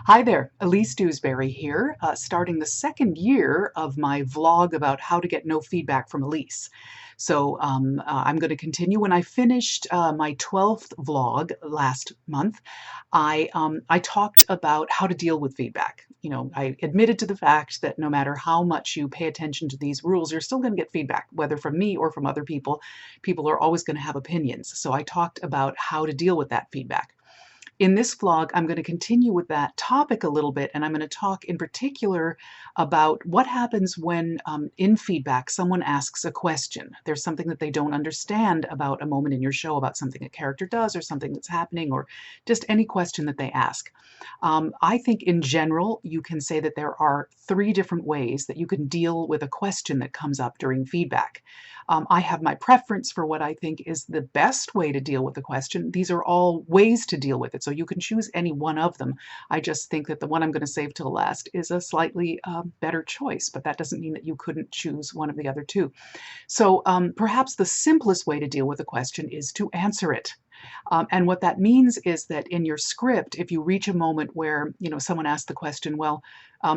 Hi there, Elise Dewsberry here, starting the second year of my vlog about how to get no feedback from Elise. I'm going to continue. When I finished my 12th vlog last month, I talked about how to deal with feedback. You know, I admitted to the fact that no matter how much you pay attention to these rules, you're still going to get feedback, whether from me or from other people. People are always going to have opinions. So I talked about how to deal with that feedback. In this vlog, I'm going to continue with that topic a little bit, and I'm going to talk in particular about what happens when in feedback someone asks a question. There's something that they don't understand about a moment in your show, about something a character does or something that's happening, or just any question that they ask. I think in general, you can say that there are 3 different ways that you can deal with a question that comes up during feedback. I have my preference for what I think is the best way to deal with the question. These are all ways to deal with it, so you can choose any one of them. I just think that the one I'm going to save till last is a slightly better choice, but that doesn't mean that you couldn't choose one of the other 2. So perhaps the simplest way to deal with a question is to answer it. And what that means is that in your script, if you reach a moment where, you know, someone asks the question, well,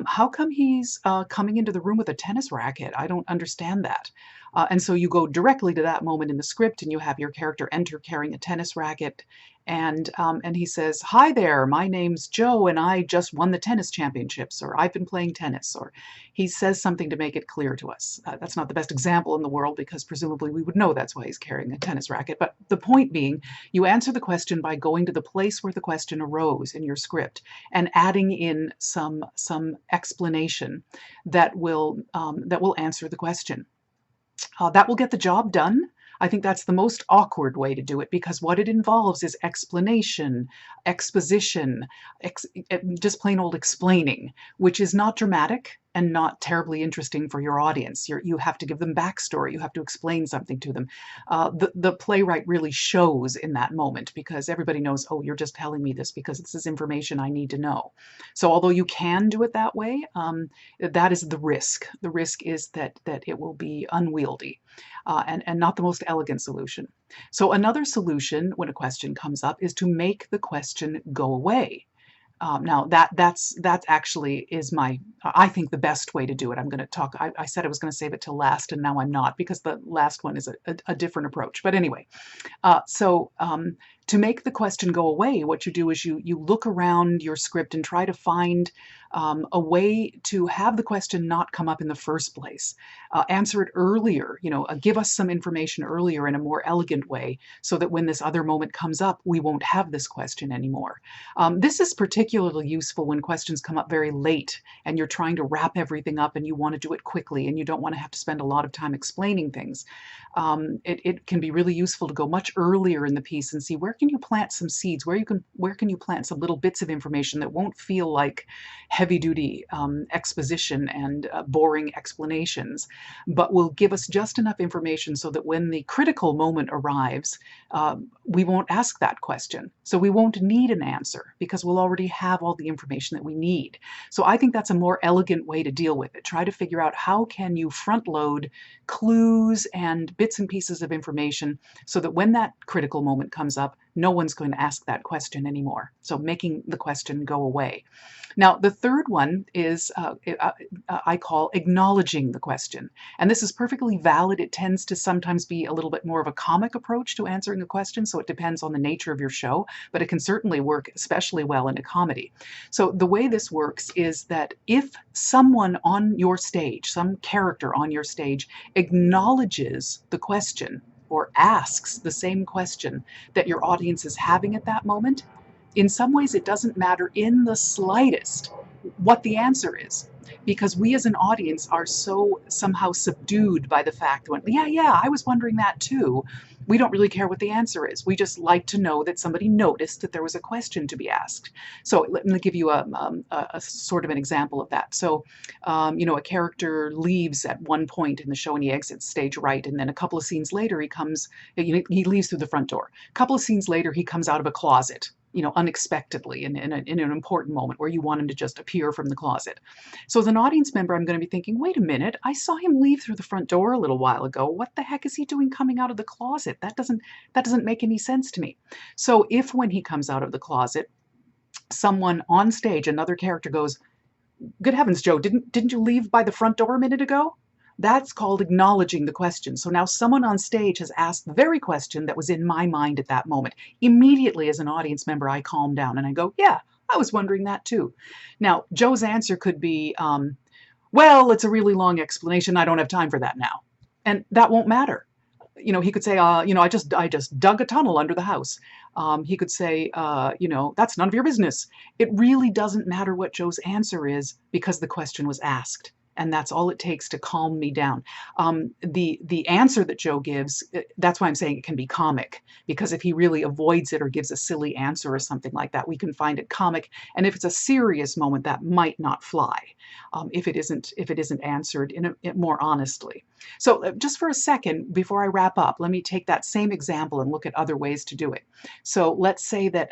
how come he's coming into the room with a tennis racket? I don't understand that. And so you go directly to that moment in the script and you have your character enter carrying a tennis racket. And he says, "Hi there, my name's Joe and I just won the tennis championships," or "I've been playing tennis," or he says something to make it clear to us. That's not the best example in the world because presumably we would know that's why he's carrying a tennis racket. But the point being, you answer the question by going to the place where the question arose in your script and adding in some explanation that will answer the question. That will get the job done. I think that's the most awkward way to do it because what it involves is explanation, exposition, just plain old explaining, which is not dramatic and not terribly interesting for your audience. You have to give them backstory. You have to explain something to them. The playwright really shows in that moment because everybody knows, oh, you're just telling me this because this is information I need to know. So although you can do it that way, that is the risk. The risk is that it will be unwieldy and not the most elegant solution. So another solution when a question comes up is to make the question go away. Now that's actually is I think the best way to do it. I'm going to talk. I said I was going to save it till last, and now I'm not because the last one is a different approach. But anyway, to make the question go away, what you do is you look around your script and try to find a way to have the question not come up in the first place. Answer it earlier, you know, give us some information earlier in a more elegant way so that when this other moment comes up, we won't have this question anymore. This is particularly useful when questions come up very late and you're trying to wrap everything up and you want to do it quickly and you don't want to have to spend a lot of time explaining things. It can be really useful to go much earlier in the piece and see where can you plant some seeds, where can you plant some little bits of information that won't feel like heavy-duty exposition and boring explanations, but will give us just enough information so that when the critical moment arrives, we won't ask that question. So we won't need an answer because we'll already have all the information that we need. So I think that's a more elegant way to deal with it. Try to figure out how can you front load clues and bits and pieces of information so that when that critical moment comes up, no one's going to ask that question anymore. So making the question go away. Now, the third one is I call acknowledging the question. And this is perfectly valid. It tends to sometimes be a little bit more of a comic approach to answering a question, so it depends on the nature of your show, but it can certainly work especially well in a comedy. So the way this works is that if someone on your stage, some character on your stage, acknowledges the question or asks the same question that your audience is having at that moment, in some ways it doesn't matter in the slightest what the answer is, because we as an audience are so somehow subdued by the fact that, yeah, I was wondering that too. We don't really care what the answer is. We just like to know that somebody noticed that there was a question to be asked. So let me give you a sort of an example of that. So, you know, a character leaves at one point in the show and he exits stage right, and then a couple of scenes later he leaves through the front door. A couple of scenes later he comes out of a closet, you know, unexpectedly in an important moment where you want him to just appear from the closet. So as an audience member, I'm going to be thinking, wait a minute, I saw him leave through the front door a little while ago. What the heck is he doing coming out of the closet? That doesn't make any sense to me. So if when he comes out of the closet, someone on stage, another character goes, "Good heavens, Joe, didn't you leave by the front door a minute ago?" That's called acknowledging the question. So now someone on stage has asked the very question that was in my mind at that moment. Immediately, as an audience member, I calm down and I go, "Yeah, I was wondering that too." Now, Joe's answer could be, "Well, it's a really long explanation. I don't have time for that now." And that won't matter. He could say, I just dug a tunnel under the house. He could say, that's none of your business. It really doesn't matter what Joe's answer is because the question was asked. And that's all it takes to calm me down. The answer that Joe gives, that's why I'm saying it can be comic, because if he really avoids it or gives a silly answer or something like that, we can find it comic. And if it's a serious moment, that might not fly if it isn't answered more honestly. So just for a second, before I wrap up, let me take that same example and look at other ways to do it. So let's say that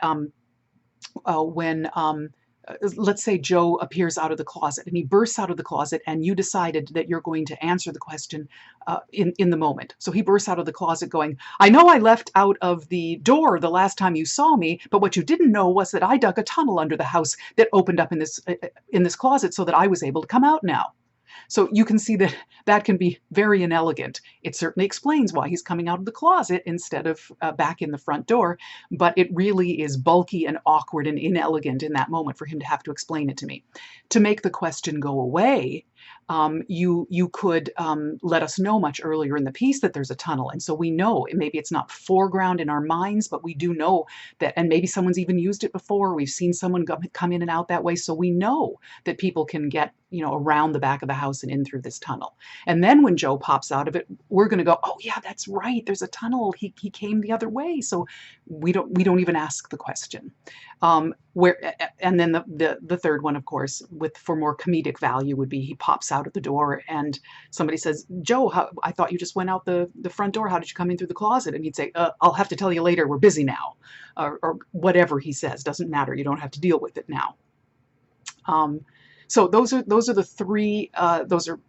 let's say Joe appears out of the closet and he bursts out of the closet and you decided that you're going to answer the question in the moment. So he bursts out of the closet going, "I know I left out of the door the last time you saw me, but what you didn't know was that I dug a tunnel under the house that opened up in this closet so that I was able to come out now." So you can see that that can be very inelegant. It certainly explains why he's coming out of the closet instead of back in the front door, but it really is bulky and awkward and inelegant in that moment for him to have to explain it to me. To make the question go away, you could let us know much earlier in the piece that there's a tunnel, and so we know, maybe it's not foreground in our minds, but we do know that, and maybe someone's even used it before. We've seen someone come in and out that way, so we know that people can get around the back of the house and in through this tunnel. And then when Joe pops out of it, we're going to go, "Oh yeah, that's right. There's a tunnel. He came the other way." So we don't even ask the question. And then the third one, of course, for more comedic value, would be he pops out of the door and somebody says, "Joe, I thought you just went out the front door. How did you come in through the closet?" And he'd say, "I'll have to tell you later. We're busy now," or whatever he says. Doesn't matter. You don't have to deal with it now. So those are the three. Those are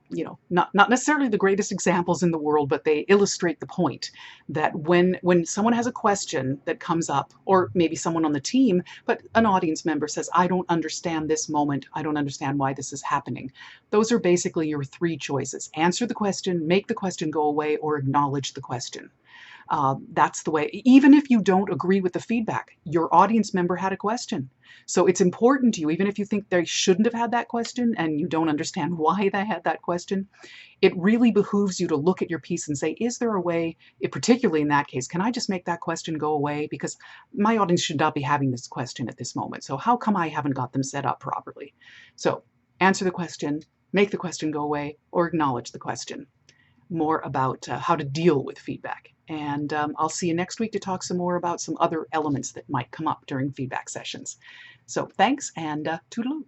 not necessarily the greatest examples in the world, but they illustrate the point that when someone has a question that comes up, or maybe someone on the team, but an audience member says, "I don't understand this moment. I don't understand why this is happening." Those are basically your three choices: answer the question, make the question go away, or acknowledge the question. That's the way. Even if you don't agree with the feedback, your audience member had a question. So it's important to you, even if you think they shouldn't have had that question and you don't understand why they had that question, it really behooves you to look at your piece and say, is there a way, particularly in that case, can I just make that question go away? Because my audience should not be having this question at this moment. So how come I haven't got them set up properly? So answer the question, make the question go away, or acknowledge the question. More about how to deal with feedback. And I'll see you next week to talk some more about some other elements that might come up during feedback sessions. So thanks, and toodaloo.